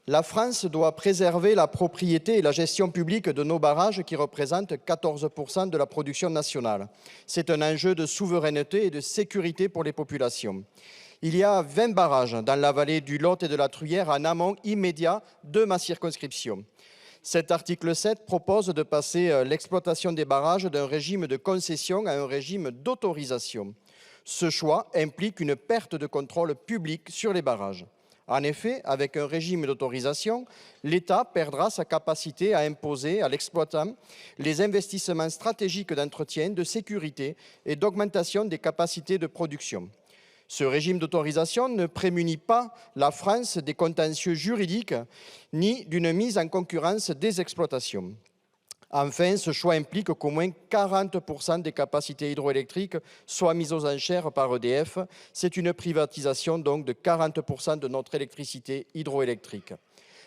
La France doit préserver la propriété et la gestion publique de nos barrages qui représentent 14 % de la production nationale. C'est un enjeu de souveraineté et de sécurité pour les populations. Il y a 20 barrages dans la vallée du Lot et de la Truyère en amont immédiat de ma circonscription. Cet article 7 propose de passer l'exploitation des barrages d'un régime de concession à un régime d'autorisation. Ce choix implique une perte de contrôle public sur les barrages. En effet, avec un régime d'autorisation, l'État perdra sa capacité à imposer à l'exploitant les investissements stratégiques d'entretien, de sécurité et d'augmentation des capacités de production. Ce régime d'autorisation ne prémunit pas la France des contentieux juridiques ni d'une mise en concurrence des exploitations. Enfin, ce choix implique qu'au moins 40 % des capacités hydroélectriques soient mises aux enchères par EDF. C'est une privatisation donc de 40 % de notre électricité hydroélectrique.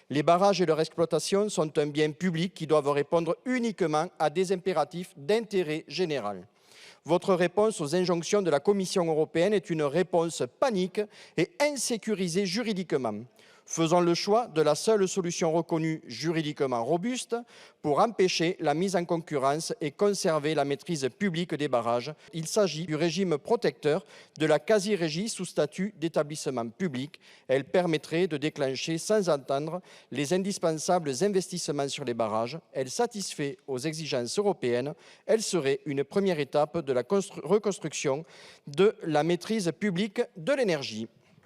Les barrages et leur exploitation sont un bien public qui doivent répondre uniquement à des impératifs d'intérêt général. Votre réponse aux injonctions de la Commission européenne est une réponse panique et insécurisée juridiquement. Faisons le choix de la seule solution reconnue juridiquement robuste pour empêcher la mise en concurrence et conserver la maîtrise publique des barrages. Il s'agit du régime protecteur de la quasi-régie sous statut d'établissement public. Elle permettrait de déclencher sans attendre les indispensables investissements sur les barrages. Elle satisfait aux exigences européennes. Elle serait une première étape de la reconstruction de la maîtrise publique de l'énergie.